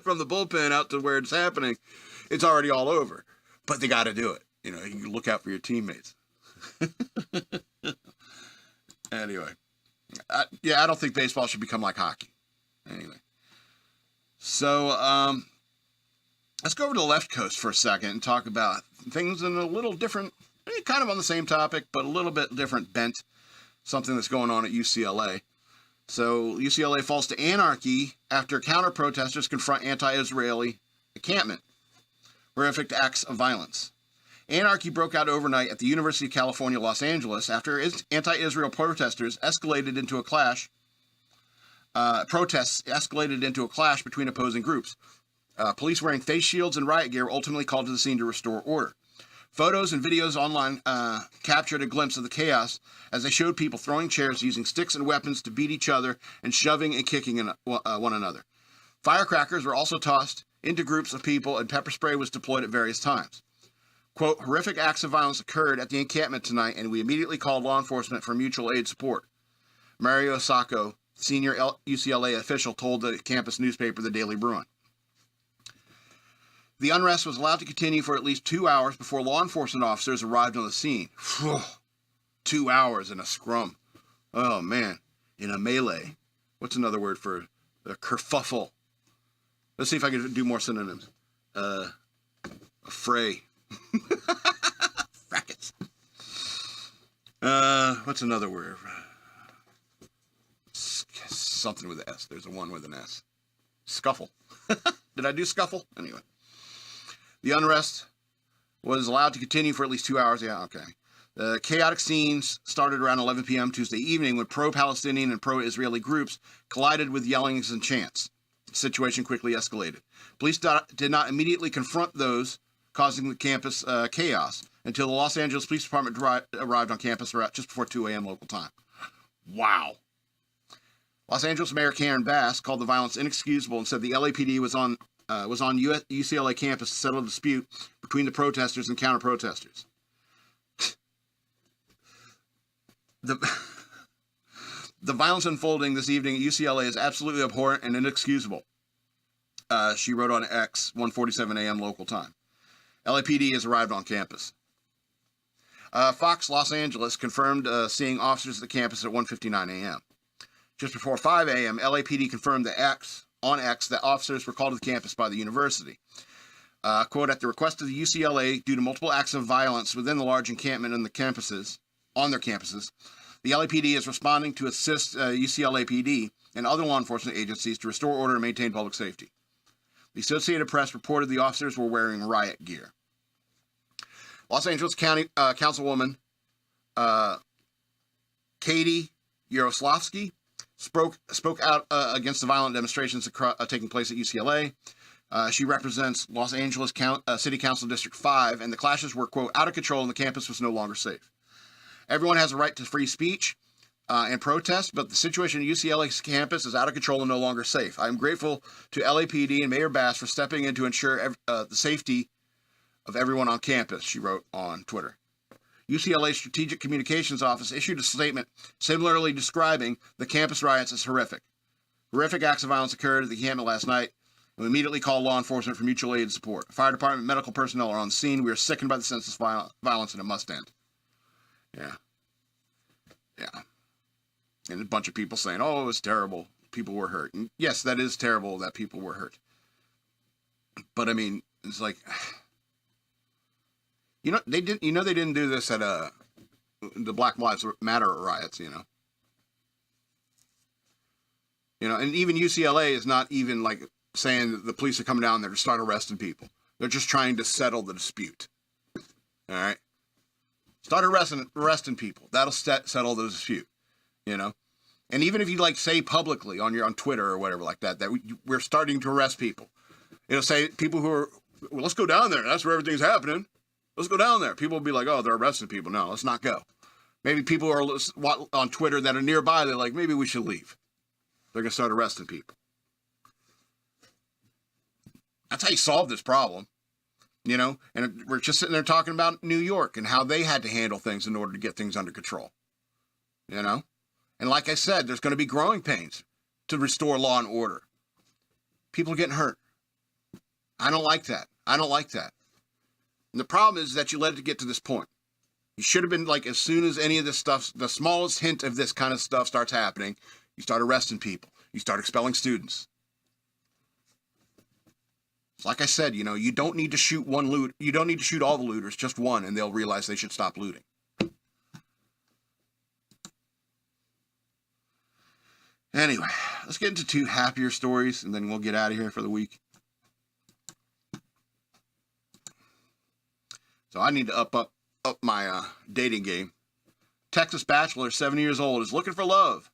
from the bullpen out to where it's happening, it's already all over. But they got to do it. You know, you look out for your teammates. Anyway, I don't think baseball should become like hockey. Anyway. So, let's go over to the left coast for a second and talk about things in a little different, kind of on the same topic, but a little bit different bent, something that's going on at UCLA. So, UCLA falls to anarchy after counter-protesters confront anti-Israeli encampment. Horrific acts of violence. Anarchy broke out overnight at the University of California, Los Angeles, after anti-Israel protesters escalated into a clash. Protests escalated into a clash between opposing groups. Police wearing face shields and riot gear ultimately called to the scene to restore order. Photos and videos online captured a glimpse of the chaos as they showed people throwing chairs, using sticks and weapons to beat each other, and shoving and kicking one another. Firecrackers were also tossed into groups of people, and pepper spray was deployed at various times. Quote, horrific acts of violence occurred at the encampment tonight, and we immediately called law enforcement for mutual aid support. Mario Sacco, senior UCLA official, told the campus newspaper, The Daily Bruin. The unrest was allowed to continue for at least 2 hours before law enforcement officers arrived on the scene. 2 hours in a scrum. Oh, man. In a melee. What's another word for a kerfuffle? Let's see if I can do more synonyms. A fray. Fracas. What's another word? Something with an S. There's a one with an S. Scuffle. Did I do scuffle? Anyway. The unrest was allowed to continue for at least 2 hours. Yeah, okay. The chaotic scenes started around 11 p.m. Tuesday evening when pro-Palestinian and pro-Israeli groups collided with yellings and chants. The situation quickly escalated. Police did not immediately confront those causing the campus chaos until the Los Angeles Police Department arrived on campus just before 2 a.m. local time. Wow. Los Angeles Mayor Karen Bass called the violence inexcusable and said the LAPD was on UCLA campus to settle a dispute between the protesters and counter-protesters. The The violence unfolding this evening at UCLA is absolutely abhorrent and inexcusable. She wrote on X, 1:47 a.m. local time. LAPD has arrived on campus. Fox Los Angeles confirmed seeing officers at the campus at 1:59 a.m. Just before 5 a.m., LAPD confirmed on X that officers were called to the campus by the university. Quote, at the request of the UCLA, due to multiple acts of violence within the large encampment on their campuses, the LAPD is responding to assist UCLA PD and other law enforcement agencies to restore order and maintain public safety. The Associated Press reported the officers were wearing riot gear. Los Angeles County Councilwoman Katie Yaroslavsky spoke out against the violent demonstrations taking place at UCLA. She represents Los Angeles City Council District 5, and the clashes were, quote, out of control and the campus was no longer safe. Everyone has a right to free speech and protest, but the situation at UCLA's campus is out of control and no longer safe. I'm grateful to LAPD and Mayor Bass for stepping in to ensure the safety of everyone on campus, she wrote on Twitter. UCLA's Strategic Communications Office issued a statement similarly describing the campus riots as horrific. Horrific acts of violence occurred at the encampment last night, and we immediately called law enforcement for mutual aid and support. Fire department and medical personnel are on the scene. We are sickened by the senseless violence, and it must end. Yeah. And a bunch of people saying, oh, it was terrible. People were hurt. And yes, that is terrible that people were hurt. But I mean, it's like, they didn't do this at the Black Lives Matter riots, and even UCLA is not even like saying that the police are coming down there to start arresting people. They're just trying to settle the dispute. All right. Start arresting people. That'll settle the dispute, And even if you say publicly on Twitter or whatever like that we're starting to arrest people, say people who are, well, let's go down there. That's where everything's happening. Let's go down there. People will be like, oh, they're arresting people. No, let's not go. Maybe people are on Twitter that are nearby. They're like, maybe we should leave. They're going to start arresting people. That's how you solve this problem. And we're just sitting there talking about New York and how they had to handle things in order to get things under control. And like I said, there's going to be growing pains to restore law and order. People are getting hurt. I don't like that. And the problem is that you let it get to this point. You should have been as soon as any of this stuff, the smallest hint of this kind of stuff starts happening, you start arresting people. You start expelling students. Like I said, you don't need to shoot you don't need to shoot all the looters, just one, and they'll realize they should stop looting. Anyway, let's get into 2 happier stories, and then we'll get out of here for the week. So I need to up my dating game. Texas Bachelor, 70 years old, is looking for love.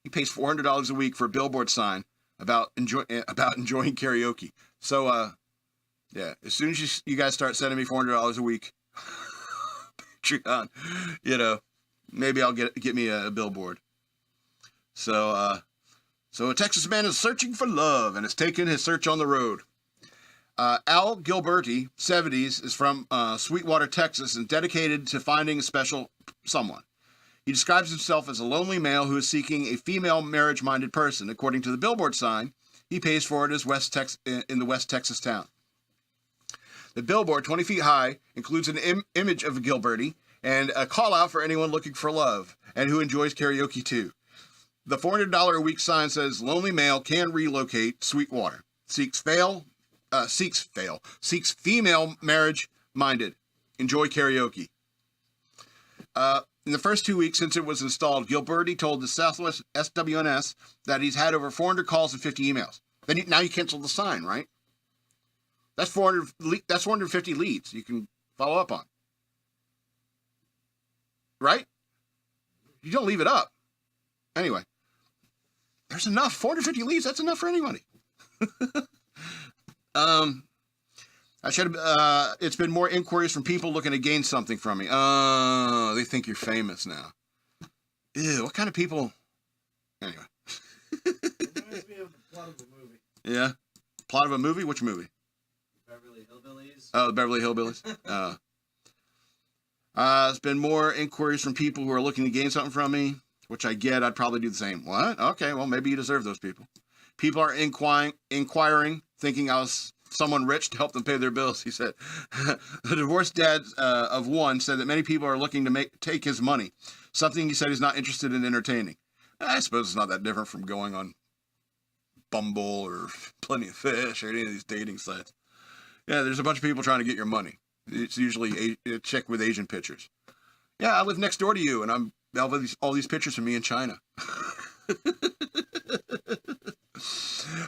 He pays $400 a week for a billboard sign about enjoying karaoke. So, yeah, as soon as you guys start sending me $400 a week, Patron, maybe I'll get me a billboard. So a Texas man is searching for love and has taken his search on the road. Al Gilberti, 70s, is from Sweetwater, Texas, and dedicated to finding a special someone. He describes himself as a lonely male who is seeking a female marriage-minded person. According to the billboard sign, he pays for it in the West Texas town. The billboard, 20 feet high, includes an image of Gilberti and a call-out for anyone looking for love and who enjoys karaoke too. The $400 a week sign says, lonely male can relocate Sweetwater. Seeks female marriage-minded. Enjoy karaoke. In the first 2 weeks since it was installed, Gilberti told the Southwest SWNS that he's had over 400 calls and 50 emails. Now you cancel the sign, right? That's 450 leads you can follow up on. Right? You don't leave it up. Anyway, there's enough. 450 leads, that's enough for anybody. It's been more inquiries from people looking to gain something from me. Oh, they think you're famous now. Ew, what kind of people? Anyway. It reminds me of the plot of a movie. Yeah? Plot of a movie? Which movie? Beverly Hillbillies. Oh, the Beverly Hillbillies? It's been more inquiries from people who are looking to gain something from me. which I get. I'd probably do the same. What? Okay, well, maybe you deserve those people. People are inquiring, thinking I was someone rich to help them pay their bills, he said. The divorced dad of one said that many people are looking to take his money, something he said he's not interested in entertaining. I suppose it's not that different from going on Bumble or Plenty of Fish or any of these dating sites. Yeah, there's a bunch of people trying to get your money. It's usually a chick with Asian pictures. Yeah, I live next door to you, and I have all these pictures of me in China.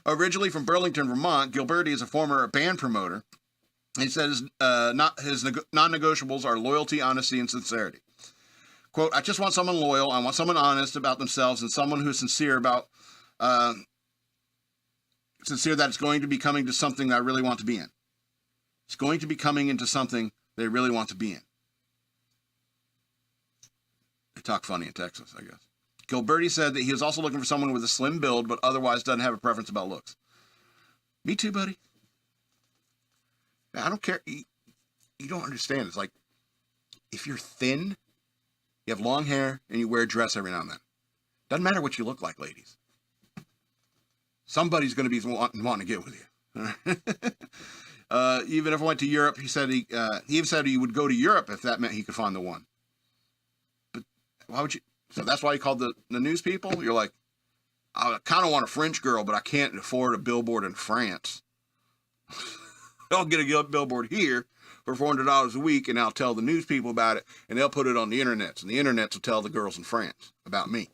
Originally from Burlington, Vermont, Gilberti is a former band promoter. He says his non-negotiables are loyalty, honesty, and sincerity. Quote, I just want someone loyal. I want someone honest about themselves and someone who's sincere that it's going to be coming to something that I really want to be in. It's going to be coming into something they really want to be in. They talk funny in Texas, I guess. Gilberti said that he is also looking for someone with a slim build, but otherwise doesn't have a preference about looks. Me too, buddy. I don't care. You don't understand. It's like, if you're thin, you have long hair, and you wear a dress every now and then. Doesn't matter what you look like, ladies. Somebody's going to be wanting to get with you. Even if I went to Europe, he even said he would go to Europe if that meant he could find the one. But why would you? So that's why you called the news people? You're like, I kind of want a French girl, but I can't afford a billboard in France. I'll get a billboard here for $400 a week, and I'll tell the news people about it, and they'll put it on the internet, and the internet will tell the girls in France about me.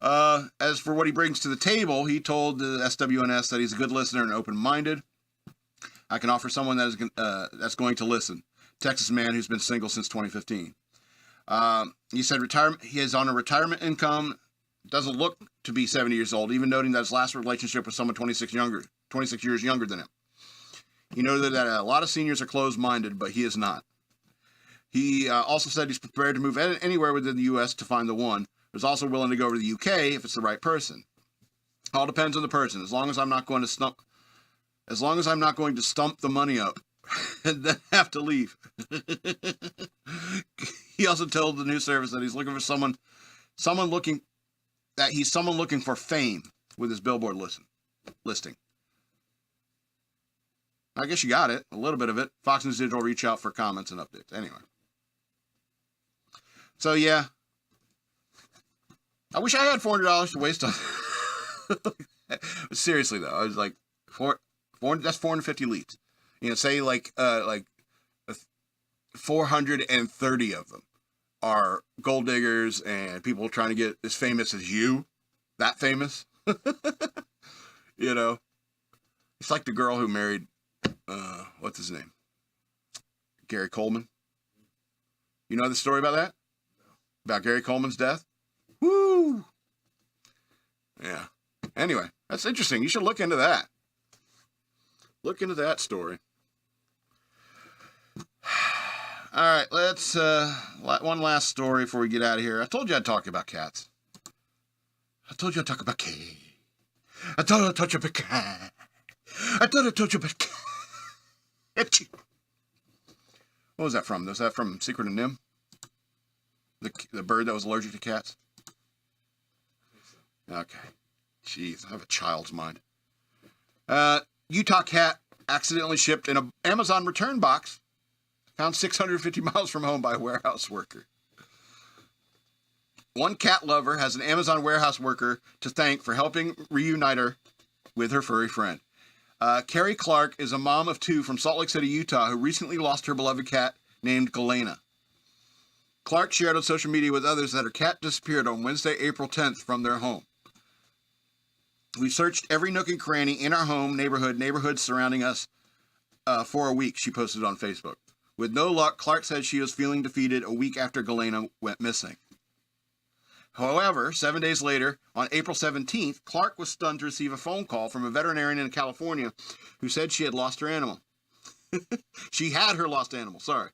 As for what he brings to the table, he told the SWNS that he's a good listener and open-minded. I can offer someone that's going to listen. Texas man who's been single since 2015. He said he is on a retirement income, doesn't look to be 70 years old, even noting that his last relationship was someone 26 years younger than him. He noted that a lot of seniors are closed-minded, but he is not. He also said he's prepared to move anywhere within the U.S. to find the one. He's also willing to go over to the U.K. if it's the right person. All depends on the person. As long as I'm not going to stump the money up and then have to leave. He also told the news service that he's looking for someone looking for fame with his billboard listing. I guess you got it, a little bit of it. Fox News Digital reach out for comments and updates. Anyway. So yeah, I wish I had $400 to waste on. Seriously though, I was like, that's 450 leads. Say like 430 of them are gold diggers and people trying to get as famous as you, that famous. It's like the girl who married, what's his name? Gary Coleman. You know the story about that? About Gary Coleman's death? Woo! Yeah. Anyway, that's interesting. You should look into that. Look into that story. All right, let's, one last story before we get out of here. I told you I'd talk about cats. I told you I'd talk about cat. I told you I'd talk about cat. I thought I told you about cat. What was that from? Was that from Secret of Nim? The bird that was allergic to cats? Okay. Jeez, I have a child's mind. Utah cat accidentally shipped in an Amazon return box. Found 650 miles from home by a warehouse worker. One cat lover has an Amazon warehouse worker to thank for helping reunite her with her furry friend. Carrie Clark is a mom of two from Salt Lake City, Utah, who recently lost her beloved cat named Galena. Clark shared on social media with others that her cat disappeared on Wednesday, April 10th from their home. We searched every nook and cranny in our home, neighborhoods surrounding us for a week, she posted on Facebook. With no luck, Clark said she was feeling defeated a week after Galena went missing. However, 7 days later, on April 17th, Clark was stunned to receive a phone call from a veterinarian in California who said she had lost her animal. She had her lost animal, sorry.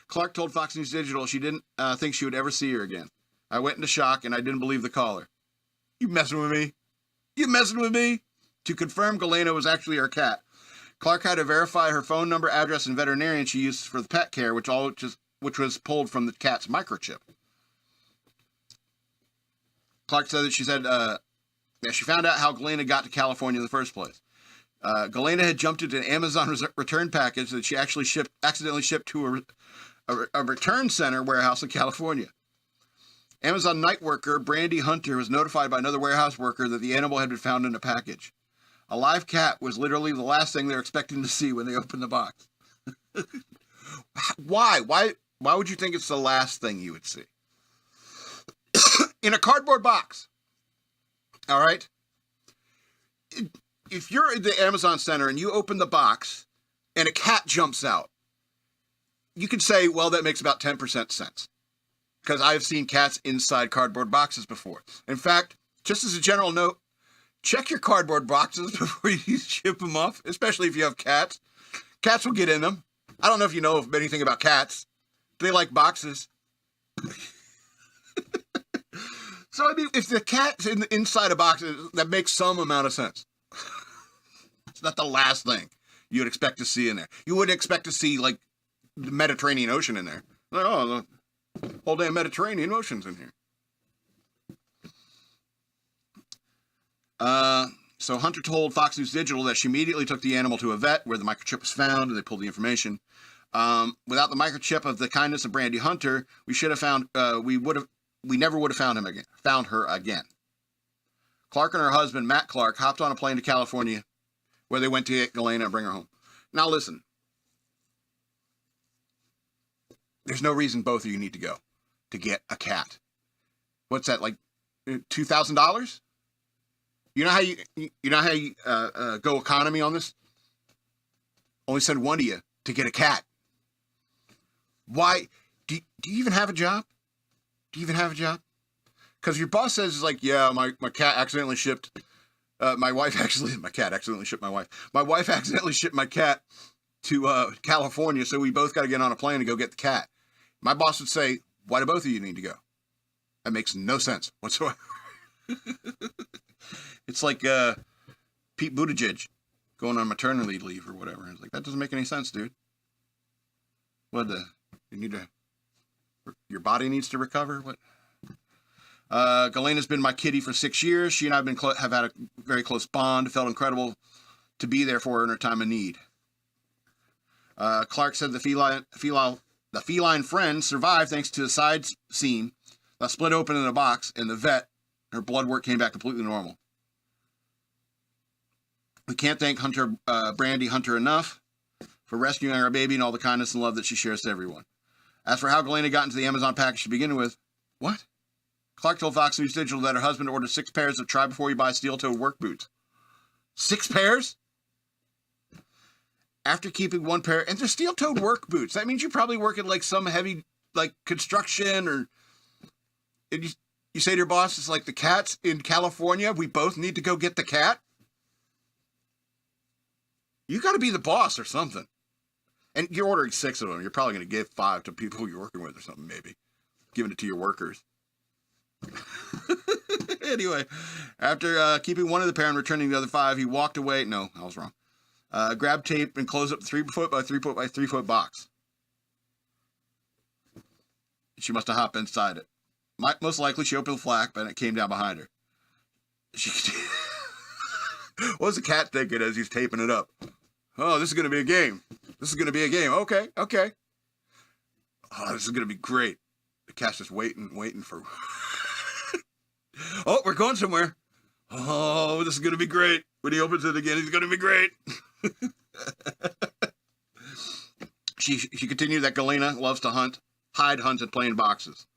Clark told Fox News Digital she didn't think she would ever see her again. I went into shock and I didn't believe the caller. You messing with me? You messing with me? To confirm Galena was actually her cat, Clark had to verify her phone number, address, and veterinarian she used for the pet care, which which was pulled from the cat's microchip. Clark said that she found out how Galena got to California in the first place. Galena had jumped into an Amazon return package that she actually accidentally shipped to a return center warehouse in California. Amazon night worker Brandy Hunter was notified by another warehouse worker that the animal had been found in a package. A live cat was literally the last thing they were expecting to see when they opened the box. Why? Why would you think it's the last thing you would see? In a cardboard box. All right? If you're at the Amazon Center and you open the box and a cat jumps out, you could say, well, that makes about 10% sense. Because I've seen cats inside cardboard boxes before. In fact, just as a general note, check your cardboard boxes before you ship them off, especially if you have cats. Cats will get in them. I don't know if you know anything about cats. They like boxes. So, I mean, if the cat's inside a box, that makes some amount of sense. It's not the last thing you would expect to see in there. You wouldn't expect to see, like, the Mediterranean Ocean in there. Like, oh, the whole damn Mediterranean Ocean's in here. So Hunter told Fox News Digital that she immediately took the animal to a vet where the microchip was found, and they pulled the information. Without the microchip of the kindness of Brandy Hunter, we never would have found her again. Clark and her husband, Matt Clark, hopped on a plane to California, where they went to get Galena and bring her home. Now listen, there's no reason both of you need to go to get a cat. What's that, like $2,000? You know how you go economy on this? Only send one of you to get a cat. Why? Do you even have a job? Do you even have a job? Because your boss says, like, yeah, my cat accidentally shipped, my cat accidentally shipped my wife. My wife accidentally shipped my cat to California, so we both got to get on a plane to go get the cat. My boss would say, why do both of you need to go? That makes no sense whatsoever. It's like Pete Buttigieg going on maternity leave or whatever. It's like, that doesn't make any sense, dude. Your body needs to recover? What? Galena's been my kitty for 6 years. She and I have had a very close bond. It felt incredible to be there for her in her time of need. Clark said the feline friend survived thanks to a side seam that split open in a box. In the vet, her blood work came back completely normal. We can't thank Brandy Hunter enough for rescuing our baby and all the kindness and love that she shares to everyone. As for how Galena got into the Amazon package to begin with, what? Clark told Fox News Digital that her husband ordered 6 pairs of try before you buy steel-toed work boots. 6 pairs? After keeping 1 pair, and they're steel-toed work boots. That means you probably work at like some heavy, like construction, or and you say to your boss, it's like, the cat's in California. We both need to go get the cat. You got to be the boss or something. And you're ordering 6 of them. You're probably going to give 5 to people you're working with or something, maybe. Giving it to your workers. Anyway, after keeping 1 of the pair and returning the other 5, he walked away. No, I was wrong. Grabbed tape and closed up the 3 foot by 3 foot by 3 foot box. She must have hopped inside it. Most likely she opened the flap and it came down behind her. What was the cat thinking as he's taping it up? Oh, this is going to be a game. This is going to be a game. Okay. Oh, this is going to be great. The cat's just waiting for... Oh, we're going somewhere. Oh, this is going to be great. When he opens it again, he's going to be great. She continued that Galena loves to hide, hunt, and play in boxes.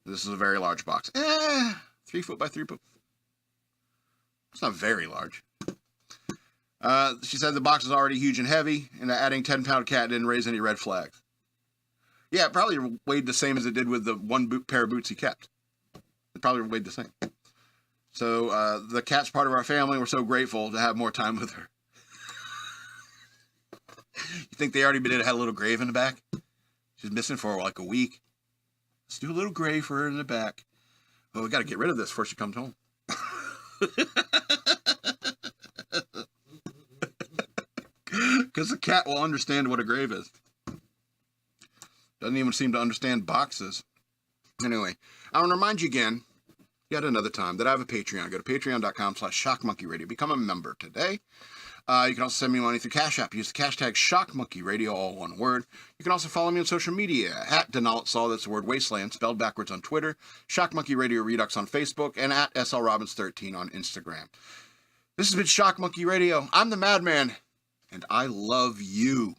This is a very large box. 3 foot by 3 foot. It's not very large. She said the box is already huge and heavy, and adding 10-pound cat didn't raise any red flags. Yeah, it probably weighed the same as it did with the 1 pair of boots he kept. It probably weighed the same. So the cat's part of our family. We're so grateful to have more time with her. You think they already had a little grave in the back? She's missing for like a week. Let's do a little grave for her in the back. Oh, we got to get rid of this before she comes home. Because the cat will understand what a grave is. Doesn't even seem to understand boxes. Anyway, I want to remind you again, yet another time, that I have a Patreon. Go to patreon.com/shockmonkeyradio. Become a member today. You can also send me money through Cash App. Use the hashtag shockmonkeyradio, all one word. You can also follow me on social media, at Denalitsaw, that's the word wasteland, spelled backwards, on Twitter, Shockmonkey Radio Redux on Facebook, and at SLRobbins13 on Instagram. This has been Shock Monkey Radio. I'm the Madman, and I love you.